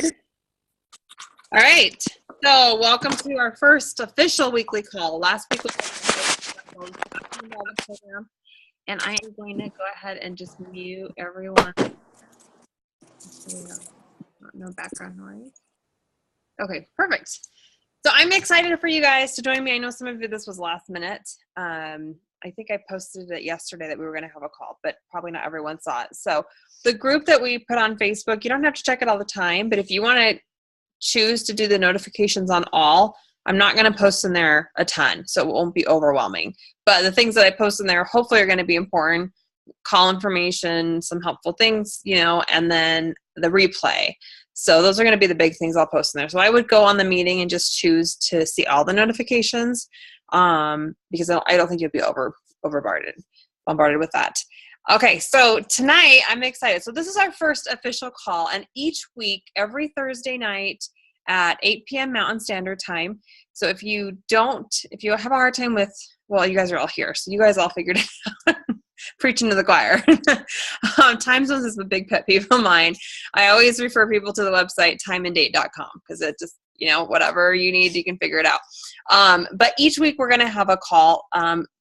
All right, so welcome to our first official weekly call. Last week was the program, and I am going to go ahead and just mute everyone. No background noise. Okay, perfect. So I'm excited for you guys to join me. I know some of you, this was last minute. I think I posted it yesterday that we were going to have a call, but probably not everyone saw it. So the group that we put on Facebook, you don't have to check it all the time, but if you want to choose to do the notifications on all, I'm not going to post in there a ton, so it won't be overwhelming. But the things that I post in there hopefully are going to be important, call information, some helpful things, and then the replay. So those are going to be the big things I'll post in there. So I would go on the meeting and just choose to see all the notifications because I don't think you'll be bombarded with that. Okay, so tonight I'm excited. So this is our first official call, and each week, every Thursday night at 8 p.m. Mountain Standard Time. So if you have a hard time with, well, you guys are all here, so you guys all figured it out. Preaching to the choir. Time zones is a big pet peeve of mine. I always refer people to the website timeanddate.com because it just, whatever you need, you can figure it out. But each week we're going to have a call.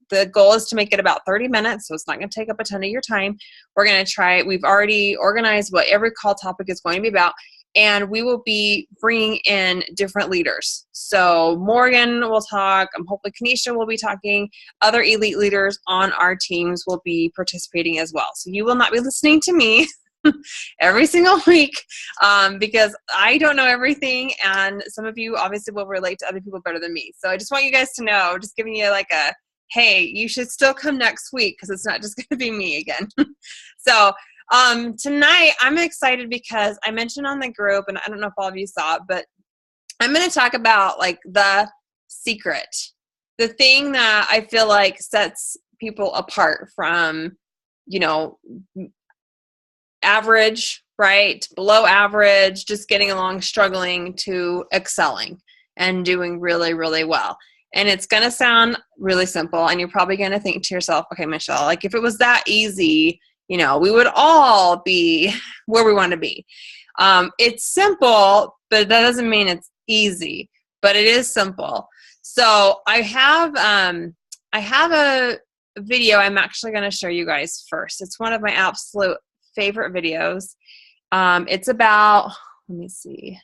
The goal is to make it about 30 minutes, so it's not going to take up a ton of your time. We're going to try, we've already organized what every call topic is going to be about, and we will be bringing in different leaders. So Morgan will talk, hopefully Kanisha will be talking, other elite leaders on our teams will be participating as well. So you will not be listening to me every single week because I don't know everything, and some of you obviously will relate to other people better than me. So I just want you guys to know, just giving you like a, hey, you should still come next week because it's not just going to be me again. So tonight I'm excited because I mentioned on the group, and I don't know if all of you saw it, but I'm going to talk about like the secret, the thing that I feel like sets people apart from, average, right? Below average, just getting along, struggling to excelling and doing really, really well. And it's going to sound really simple, and you're probably going to think to yourself, okay, Michelle, like if it was that easy, we would all be where we want to be. It's simple, but that doesn't mean it's easy, but it is simple. So I have a video I'm actually going to show you guys first. It's one of my absolute favorite videos. It's about, let me see,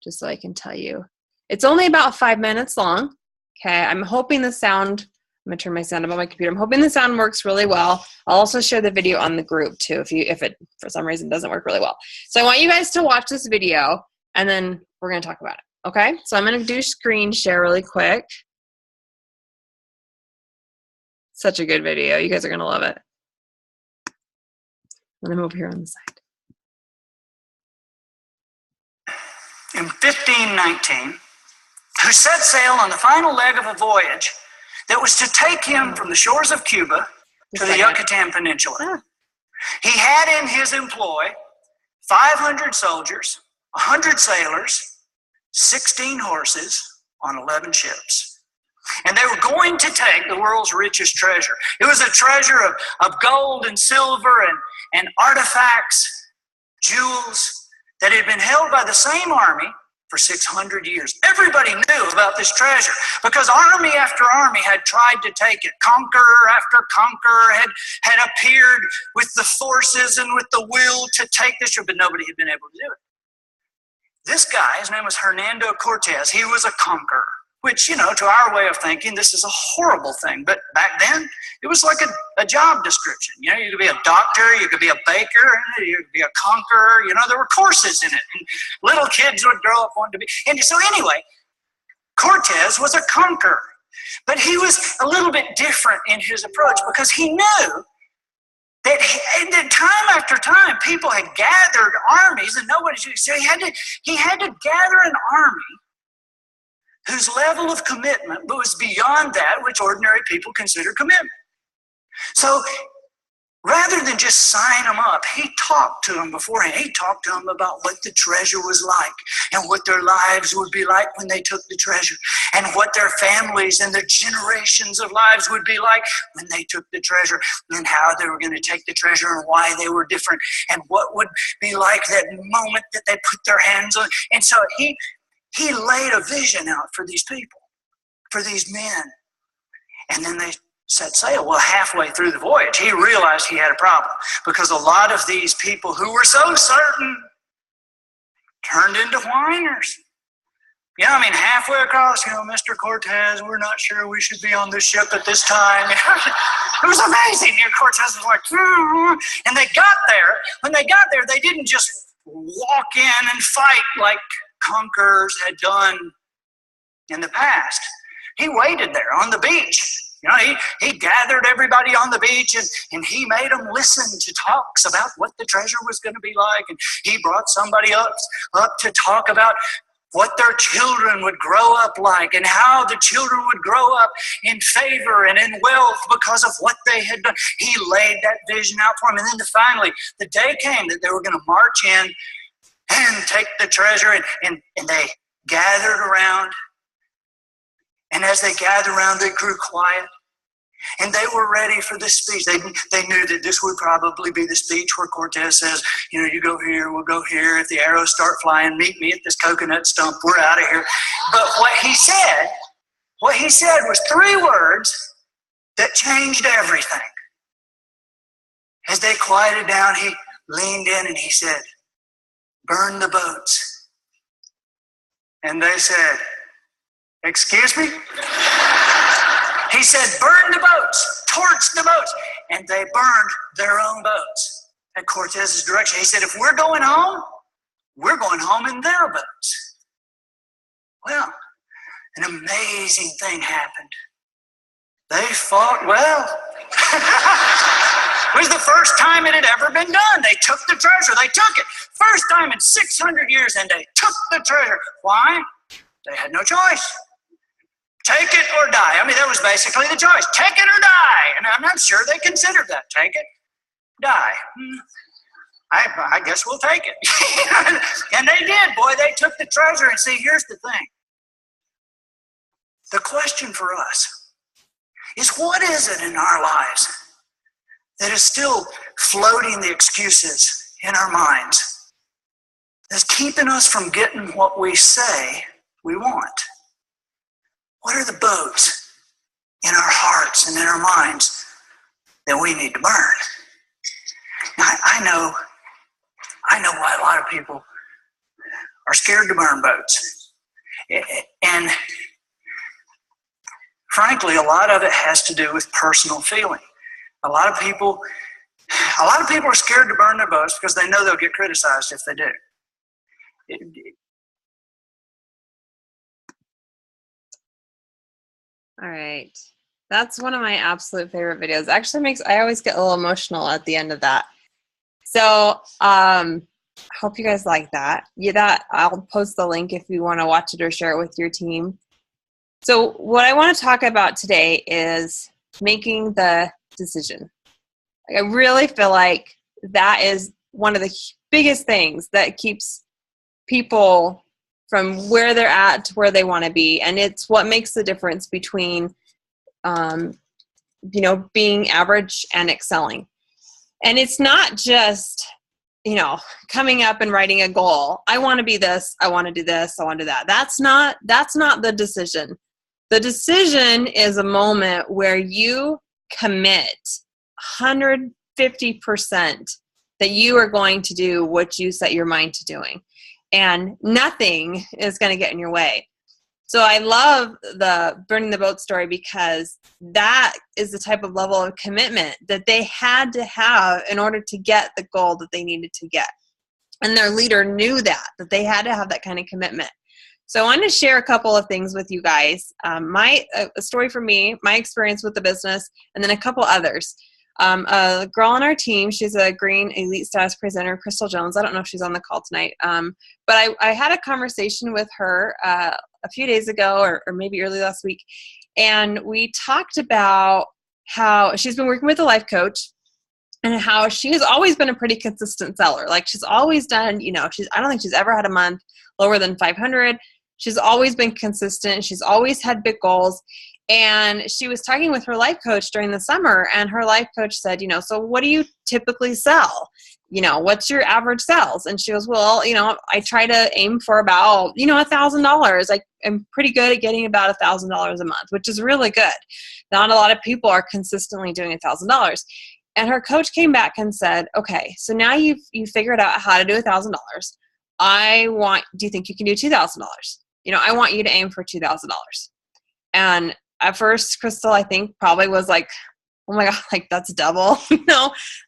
just so I can tell you. It's only about 5 minutes long. Okay, I'm hoping the sound, I'm going to turn my sound up on my computer. I'm hoping the sound works really well. I'll also share the video on the group too if it for some reason doesn't work really well. So I want you guys to watch this video, and then we're going to talk about it. Okay, so I'm going to do screen share really quick. Such a good video. You guys are going to love it. And I'm over here on the side. In 1519, who set sail on the final leg of a voyage that was to take him from the shores of Cuba to the Yucatan Peninsula. He had in his employ 500 soldiers, 100 sailors, 16 horses on 11 ships. And they were going to take the world's richest treasure. It was a treasure of gold and silver and artifacts, jewels that had been held by the same army for 600 years. Everybody knew about this treasure because army after army had tried to take it. Conqueror after conqueror had appeared with the forces and with the will to take this treasure, but nobody had been able to do it. This guy, his name was Hernando Cortez. He was a conqueror, which, to our way of thinking, this is a horrible thing. But back then, it was like a job description. You could be a doctor, you could be a baker, you could be a conqueror. There were courses in it. And little kids would grow up wanting to be. And so anyway, Cortez was a conqueror. But he was a little bit different in his approach because he knew that time after time, people had gathered armies and nobody should. So he had to gather an army whose level of commitment was beyond that which ordinary people consider commitment. So rather than just sign them up, he talked to them beforehand. He talked to them about what the treasure was like and what their lives would be like when they took the treasure, and what their families and their generations of lives would be like when they took the treasure, and how they were going to take the treasure and why they were different, and what would be like that moment that they put their hands on. And so he laid a vision out for these people, for these men. And then they set sail. Well, halfway through the voyage, he realized he had a problem, because a lot of these people who were so certain turned into whiners. I mean, halfway across, Mr. Cortez, we're not sure we should be on this ship at this time. It was amazing. Cortez was like, and they got there. When they got there, they didn't just walk in and fight like conquerors had done in the past. He waited there on the beach. He gathered everybody on the beach, and he made them listen to talks about what the treasure was going to be like. And he brought somebody up to talk about what their children would grow up like, and how the children would grow up in favor and in wealth because of what they had done. He laid that vision out for them. And then finally, the day came that they were going to march in and take the treasure, and they gathered around. And as they gathered around, they grew quiet. And they were ready for this speech. They knew that this would probably be the speech where Cortez says, you go here, we'll go here. If the arrows start flying, meet me at this coconut stump. We're out of here. But what he said was 3 words that changed everything. As they quieted down, he leaned in and he said, "Burn the boats." And they said, "Excuse me?" He said, "Burn the boats, torch the boats." And they burned their own boats at Cortez's direction. He said, "If we're going home in their boats." Well, an amazing thing happened. They fought well. It was the first time it had ever been done. They took the treasure. They took it. First time in 600 years, and they took the treasure. Why? They had no choice. Take it or die. I mean, that was basically the choice. Take it or die. And I'm not sure they considered that. Take it, die. I guess we'll take it. And they did. Boy, they took the treasure. And see, here's the thing. The question for us is, what is it in our lives that is still floating the excuses in our minds, that's keeping us from getting what we say we want? What are the boats in our hearts and in our minds that we need to burn? Now, I know why a lot of people are scared to burn boats. And frankly, a lot of it has to do with personal feeling. A lot of people are scared to burn their boats because they know they'll get criticized if they do. All right. That's one of my absolute favorite videos. Actually I always get a little emotional at the end of that. So, hope you guys like that. I'll post the link if you want to watch it or share it with your team. So what I want to talk about today is making the decision. I really feel like that is one of the biggest things that keeps people from where they're at to where they want to be. And it's what makes the difference between, being average and excelling. And it's not just, coming up and writing a goal. I want to be this. I want to do this. I want to do that. That's not the decision. The decision is a moment where you commit 150% that you are going to do what you set your mind to doing. And nothing is going to get in your way. So I love the burning the boat story because that is the type of level of commitment that they had to have in order to get the goal that they needed to get. And their leader knew that they had to have that kind of commitment. So I want to share a couple of things with you guys. A story for me, my experience with the business, and then a couple others. A girl on our team, she's a Green Elite Status presenter, Crystal Jones. I don't know if she's on the call tonight, but I had a conversation with her a few days ago or maybe early last week, and we talked about how she's been working with a life coach, and how she has always been a pretty consistent seller. Like she's always done, I don't think she's ever had a month lower than 500. She's always been consistent. She's always had big goals. And she was talking with her life coach during the summer, and her life coach said, so what do you typically sell? What's your average sales? And she goes, well, I try to aim for about, $1,000. I'm pretty good at getting about $1,000 a month, which is really good. Not a lot of people are consistently doing $1,000. And her coach came back and said, okay, so now you've figured out how to do $1,000. Do you think you can do $2,000? I want you to aim for $2,000. And at first, Crystal, I think probably was like, oh my God, like that's double,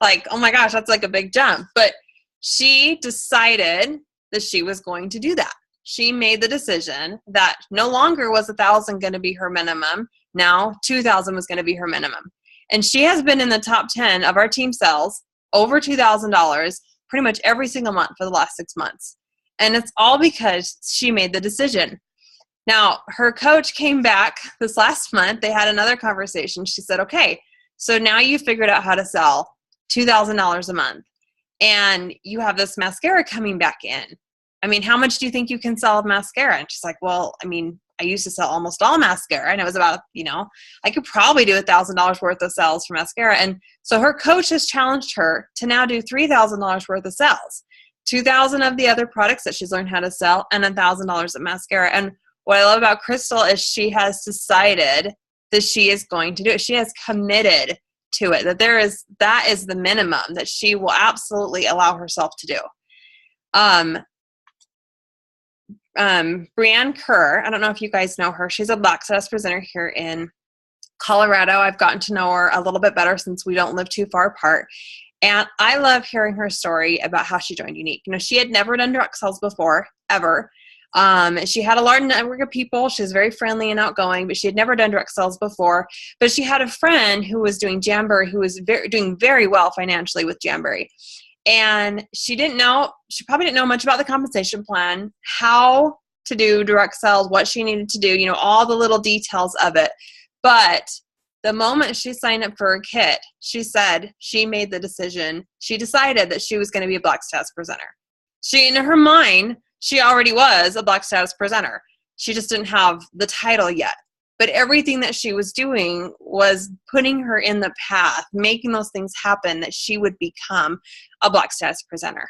like, oh my gosh, that's like a big jump. But she decided that she was going to do that. She made the decision that no longer was 1,000 going to be her minimum. Now 2,000 was going to be her minimum. And she has been in the top 10 of our team sales over $2,000 pretty much every single month for the last 6 months. And it's all because she made the decision. Now, her coach came back this last month. They had another conversation. She said, okay, so now you figured out how to sell $2,000 a month, and you have this mascara coming back in. I mean, how much do you think you can sell of mascara? And she's like, well, I mean, I used to sell almost all mascara, and it was about, I could probably do $1,000 worth of sales for mascara. And so her coach has challenged her to now do $3,000 worth of sales, 2,000 of the other products that she's learned how to sell, and $1,000 of mascara. And what I love about Crystal is she has decided that she is going to do it. She has committed to it, that is the minimum that she will absolutely allow herself to do. Brianne Kerr, I don't know if you guys know her. She's a Black Status presenter here in Colorado. I've gotten to know her a little bit better since we don't live too far apart. And I love hearing her story about how she joined Younique. She had never done direct sales before, ever. She had a large network of people. She was very friendly and outgoing, but she had never done direct sales before. But she had a friend who was doing Jamboree, who was doing very well financially with Jamboree. And she probably didn't know much about the compensation plan, how to do direct sales, what she needed to do, all the little details of it. But the moment she signed up for a kit, she said she made the decision. She decided that she was going to be a Black Status presenter. In her mind, she already was a Black Status presenter. She just didn't have the title yet. But everything that she was doing was putting her in the path, making those things happen that she would become a Black Status presenter.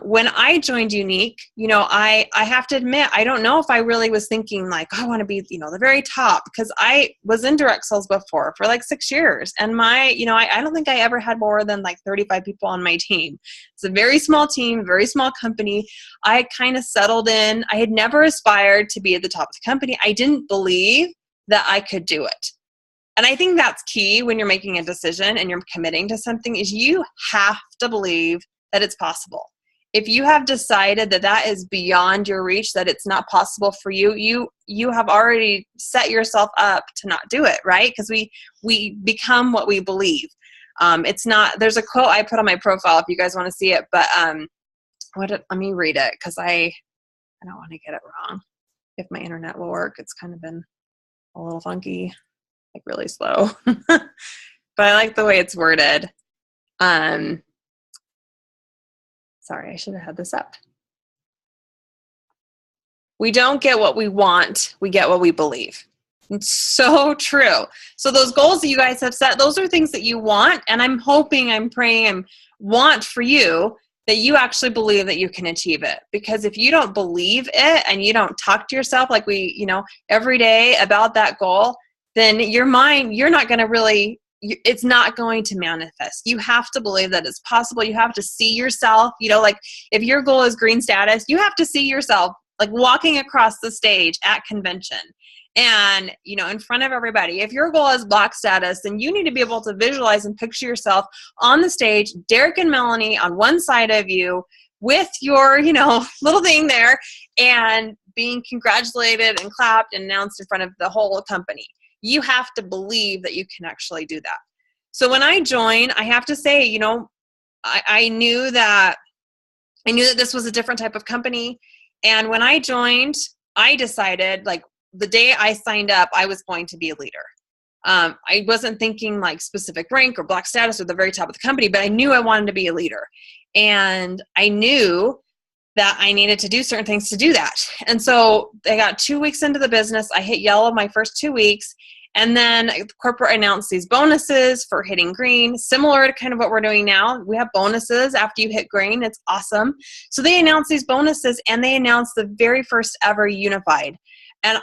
When I joined Younique, I have to admit, I don't know if I really was thinking like, I want to be, the very top, because I was in direct sales before for like 6 years. And I don't think I ever had more than like 35 people on my team. It's a very small team, very small company. I kind of settled in. I had never aspired to be at the top of the company. I didn't believe that I could do it. And I think that's key when you're making a decision and you're committing to something, is you have to believe that it's possible. If you have decided that that is beyond your reach, that it's not possible for you, you have already set yourself up to not do it, right? Because we become what we believe. It's not. There's a quote I put on my profile if you guys want to see it, but let me read it because I don't want to get it wrong. If my internet will work, it's kind of been a little funky, like really slow, but I like the way it's worded. Sorry, I should have had this up. We don't get what we want, we get what we believe. It's so true. So those goals that you guys have set, those are things that you want, and I'm hoping, I'm praying, and want for you that you actually believe that you can achieve it. Because if you don't believe it and you don't talk to yourself like every day about that goal, then your mind, you're not going to really, it's not going to manifest. You have to believe that it's possible. You have to see yourself, like if your goal is green status, you have to see yourself like walking across the stage at convention and, in front of everybody. If your goal is Black status, then you need to be able to visualize and picture yourself on the stage, Derek and Melanie on one side of you with your, little thing there, and being congratulated and clapped and announced in front of the whole company. You have to believe that you can actually do that. So when I joined, I have to say, I knew that this was a different type of company. And when I joined, I decided, like, the day I signed up, I was going to be a leader. I wasn't thinking like specific rank or black status or the very top of the company, but I knew I wanted to be a leader. And I knew that I needed to do certain things to do that. And so I got 2 weeks into the business. I hit yellow my first 2 weeks. And then corporate announced these bonuses for hitting green, similar to kind of what we're doing now. We have bonuses after you hit green. It's awesome. So they announced these bonuses, and they announced the very first ever unified. And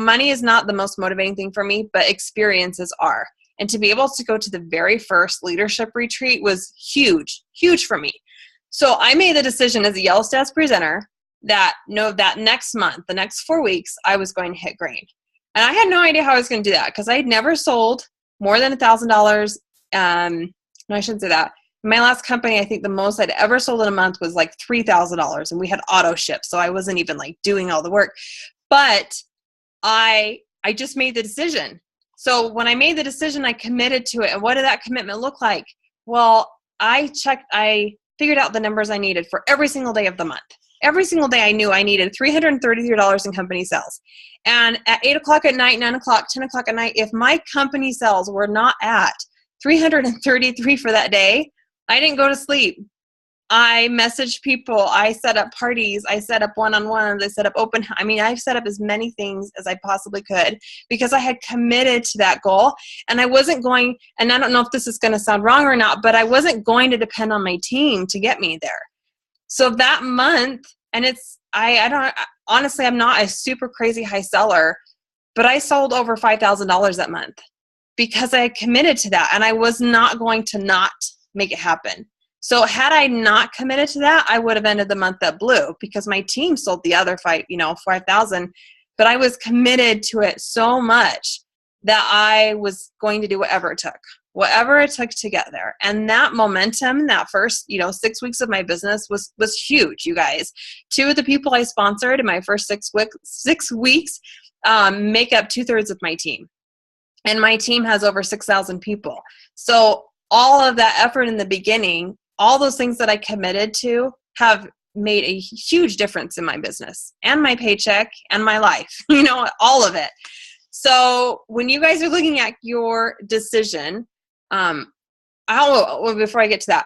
money is not the most motivating thing for me, but experiences are. And to be able to go to the very first leadership retreat was huge, huge for me. So I made the decision as a Yellow Stats presenter that next month, the next 4 weeks, I was going to hit green. And I had no idea how I was going to do that because I had never sold more than $1,000. No, I shouldn't say that. In my last company, I think the most I'd ever sold in a month was like $3,000, and we had auto ship. So I wasn't even like doing all the work, but I just made the decision. So when I made the decision, I committed to it. And what did that commitment look like? Well, I figured out the numbers I needed for every single day of the month. Every single day I knew I needed $333 in company sales. And at 8 o'clock at night, 9 o'clock, 10 o'clock at night, if my company sales were not at 333 for that day, I didn't go to sleep. I messaged people. I set up parties. I set up one-on-ones. I set up I set up as many things as I possibly could because I had committed to that goal. And I wasn't going, and I don't know if this is going to sound wrong or not, but I wasn't going to depend on my team to get me there. So that month, and honestly, I'm not a super crazy high seller, but I sold over $5,000 that month because I had committed to that, and I was not going to not make it happen. So had I not committed to that, I would have ended the month at blue because my team sold the other 5,000, but I was committed to it so much that I was going to do whatever it took to get there. And that momentum, that first, 6 weeks of my business was huge, you guys. 2 of the people I sponsored in my first 6 weeks make up 2/3 of my team. And my team has over 6,000 people. So all of that effort in the beginning, all those things that I committed to have made a huge difference in my business and my paycheck and my life, all of it. So when you guys are looking at your decision, before I get to that,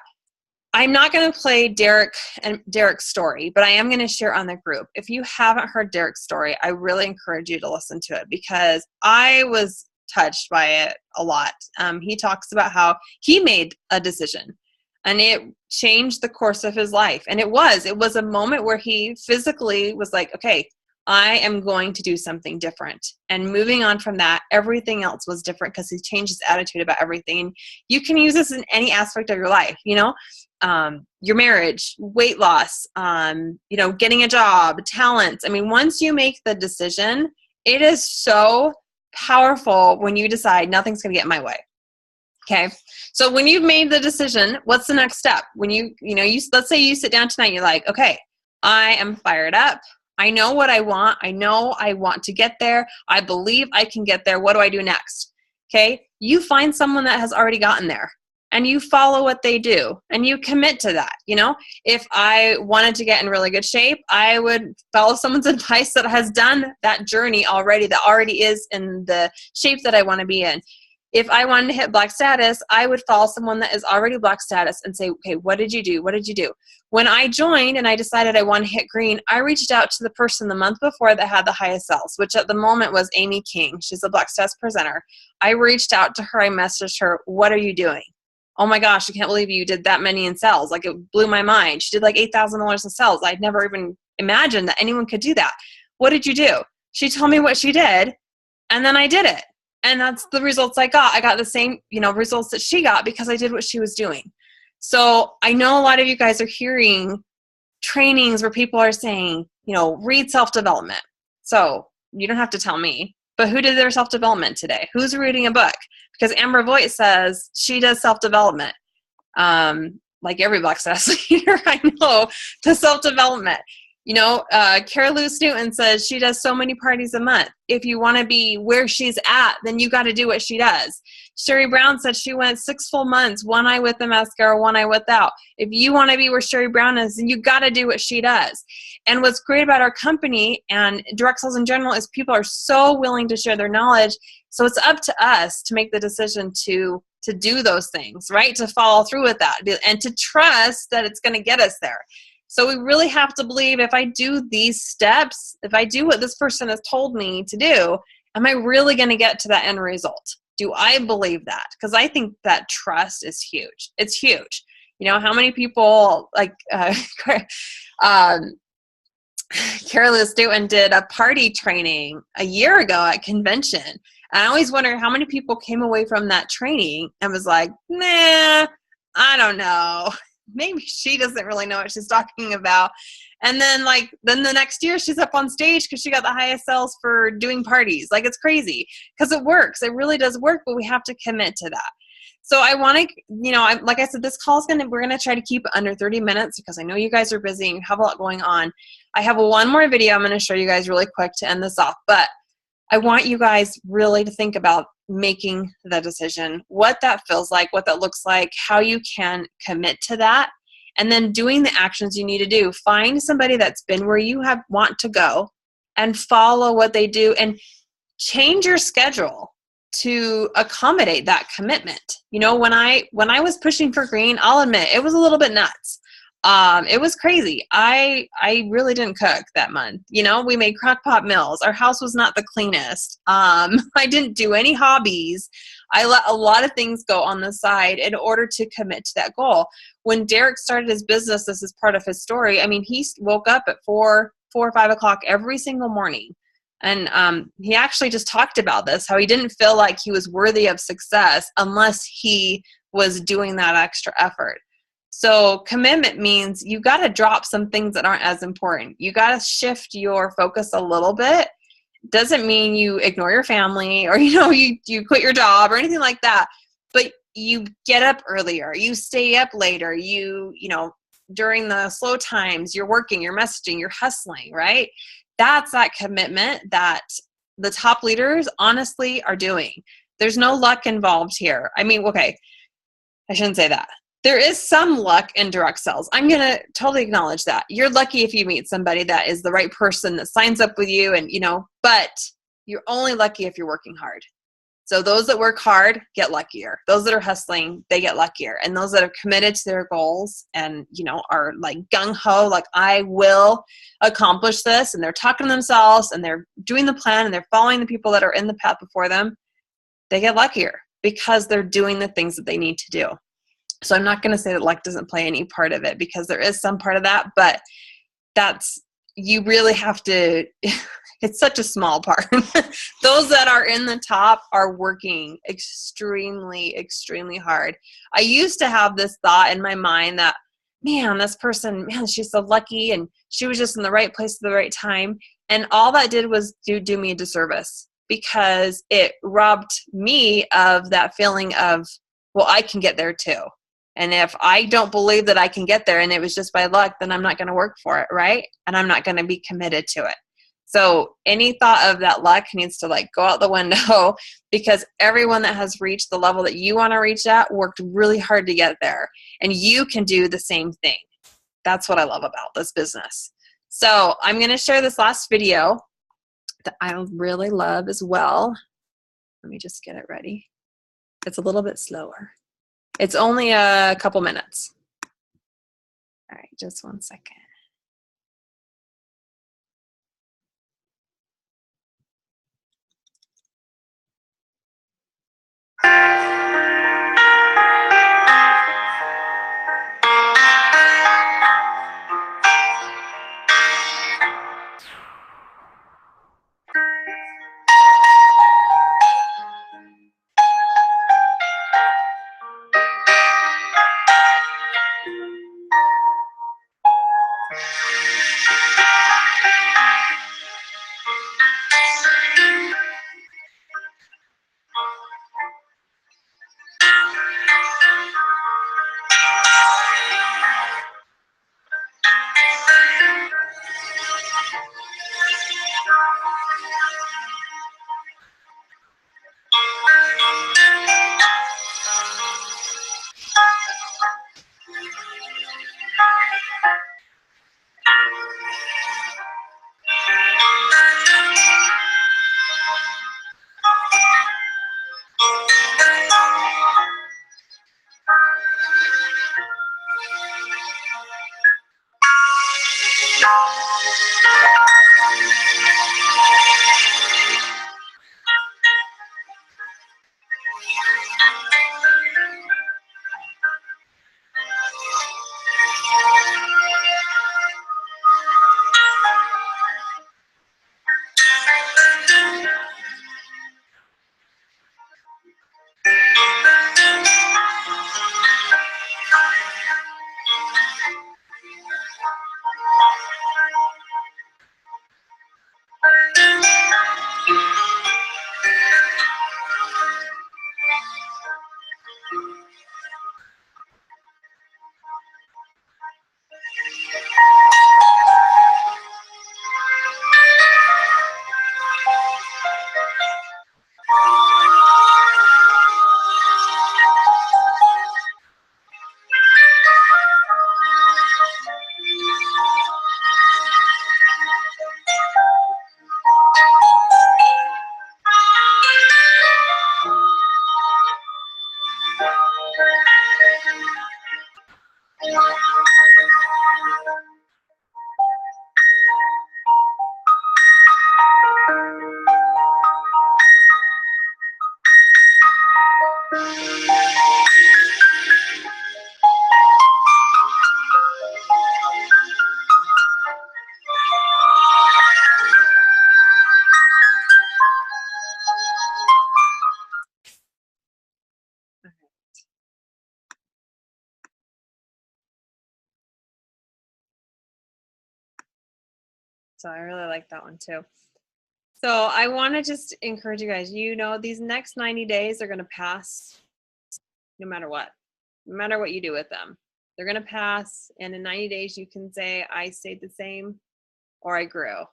I'm not going to play Derek's story, but I am going to share on the group. If you haven't heard Derek's story, I really encourage you to listen to it because I was touched by it a lot. He talks about how he made a decision and it changed the course of his life. And it was a moment where he physically was like, okay, I am going to do something different. And moving on from that, everything else was different because he changed his attitude about everything. You can use this in any aspect of your life, your marriage, weight loss, getting a job, talents. Once you make the decision, it is so powerful when you decide nothing's going to get in my way. Okay. So when you've made the decision, what's the next step? When let's say you sit down tonight, and you're like, okay, I am fired up. I know what I want. I know I want to get there. I believe I can get there. What do I do next? Okay. You find someone that has already gotten there and you follow what they do and you commit to that. If I wanted to get in really good shape, I would follow someone's advice that has done that journey already, that already is in the shape that I want to be in. If I wanted to hit black status, I would follow someone that is already black status and say, okay, what did you do? What did you do? When I joined and I decided I want to hit green, I reached out to the person the month before that had the highest sales, which at the moment was Amy King. She's a black status presenter. I reached out to her. I messaged her, what are you doing? Oh my gosh, I can't believe you did that many in sales. Like it blew my mind. She did like $8,000 in sales. I'd never even imagined that anyone could do that. What did you do? She told me what she did and then I did it. And that's the results I got. I got the same, results that she got because I did what she was doing. So I know a lot of you guys are hearing trainings where people are saying, read self-development. So you don't have to tell me, but who did their self-development today? Who's reading a book? Because Amber Voigt says she does self-development. Like every black status leader I know does self-development. Carol Lewis Newton says she does so many parties a month. If you want to be where she's at, then you got to do what she does. Sherry Brown said she went 6 full months, 1 eye with the mascara, 1 eye without. If you want to be where Sherry Brown is, then you got to do what she does. And what's great about our company and direct sales in general is people are so willing to share their knowledge. So it's up to us to make the decision to do those things, right? To follow through with that and to trust that it's going to get us there. So we really have to believe, if I do these steps, if I do what this person has told me to do, am I really going to get to that end result? Do I believe that? Because I think that trust is huge. It's huge. You know, how many people, like Carol Stewart did a party training a year ago at convention. And I always wonder how many people came away from that training and was like, nah, I don't know. Maybe she doesn't really know what she's talking about. And then the next year she's up on stage because she got the highest sales for doing parties. Like, it's crazy because it works. It really does work, but we have to commit to that. So I want to, like I said, this call is we're going to try to keep it under 30 minutes because I know you guys are busy and you have a lot going on. I have one more video I'm going to show you guys really quick to end this off, but I want you guys really to think about making the decision, what that feels like, what that looks like, how you can commit to that, and then doing the actions you need to do. Find somebody that's been where you want to go and follow what they do and change your schedule to accommodate that commitment. You know, when I was pushing for green, I'll admit it was a little bit nuts. It was crazy. I really didn't cook that month. You know, we made crock pot meals. Our house was not the cleanest. I didn't do any hobbies. I let a lot of things go on the side in order to commit to that goal. When Derek started his business, this is part of his story. I mean, he woke up at 4 or 5 o'clock every single morning. And he actually just talked about this, how he didn't feel like he was worthy of success unless he was doing that extra effort. So commitment means you got to drop some things that aren't as important. You got to shift your focus a little bit. Doesn't mean you ignore your family or, you quit your job or anything like that. But you get up earlier. You stay up later. During the slow times, you're working, you're messaging, you're hustling, right? That's that commitment that the top leaders honestly are doing. There's no luck involved here. I mean, okay, I shouldn't say that. There is some luck in direct sales. I'm going to totally acknowledge that. You're lucky if you meet somebody that is the right person that signs up with you but you're only lucky if you're working hard. So those that work hard get luckier. Those that are hustling, they get luckier. And those that are committed to their goals and, are like gung-ho, like I will accomplish this, and they're talking to themselves and they're doing the plan and they're following the people that are in the path before them, they get luckier because they're doing the things that they need to do. So I'm not going to say that luck doesn't play any part of it, because there is some part of that, but you really have to, it's such a small part. Those that are in the top are working extremely, extremely hard. I used to have this thought in my mind that, this person, she's so lucky and she was just in the right place at the right time. And all that did was do me a disservice, because it robbed me of that feeling of, well, I can get there too. And if I don't believe that I can get there and it was just by luck, then I'm not going to work for it, right? And I'm not going to be committed to it. So any thought of that luck needs to go out the window, because everyone that has reached the level that you want to reach at worked really hard to get there. And you can do the same thing. That's what I love about this business. So I'm going to share this last video that I really love as well. Let me just get it ready. It's a little bit slower. It's only a couple minutes. All right, just 1 second. So I really like that one too. So I want to just encourage you guys, these next 90 days are going to pass no matter what you do with them. They're going to pass. And in 90 days, you can say, I stayed the same or I grew.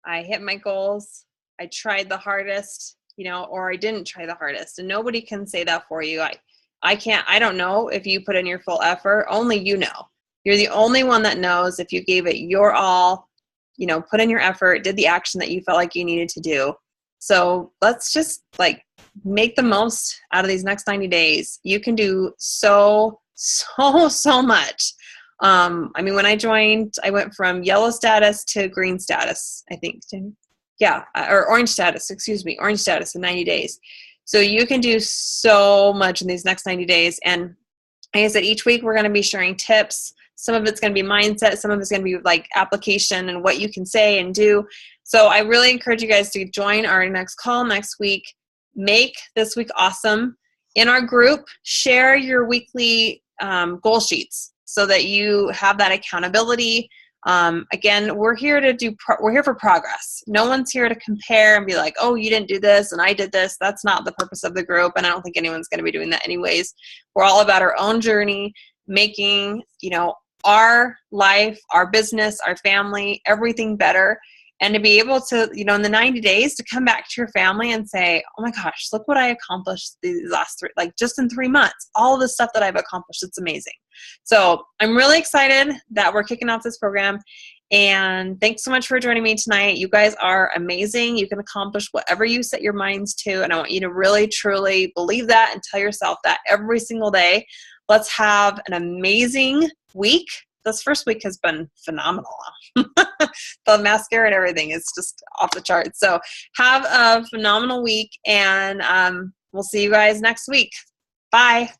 I hit my goals. I tried the hardest, or I didn't try the hardest. And nobody can say that for you. I don't know if you put in your full effort. Only you know. You're the only one that knows if you gave it your all, put in your effort, did the action that you felt like you needed to do. So let's just make the most out of these next 90 days. You can do so much. When I joined, I went from yellow status to green status, I think. Or orange status in 90 days. So you can do so much in these next 90 days. And like I said, each week we're going to be sharing tips. Some of it's going to be mindset. Some of it's going to be application and what you can say and do. So I really encourage you guys to join our next call next week. Make this week awesome. In our group, share your weekly goal sheets so that you have that accountability. Again, we're here for progress. No one's here to compare and be like, oh, you didn't do this and I did this. That's not the purpose of the group. And I don't think anyone's going to be doing that anyways. We're all about our own journey, making, our life, our business, our family, everything better. And to be able to, in the 90 days to come back to your family and say, oh my gosh, look what I accomplished these last just in 3 months, all of the stuff that I've accomplished. It's amazing. So I'm really excited that we're kicking off this program. And thanks so much for joining me tonight. You guys are amazing. You can accomplish whatever you set your minds to. And I want you to really, truly believe that and tell yourself that every single day. Let's have an amazing week. This first week has been phenomenal. The mascara and everything is just off the charts. So have a phenomenal week, and we'll see you guys next week. Bye.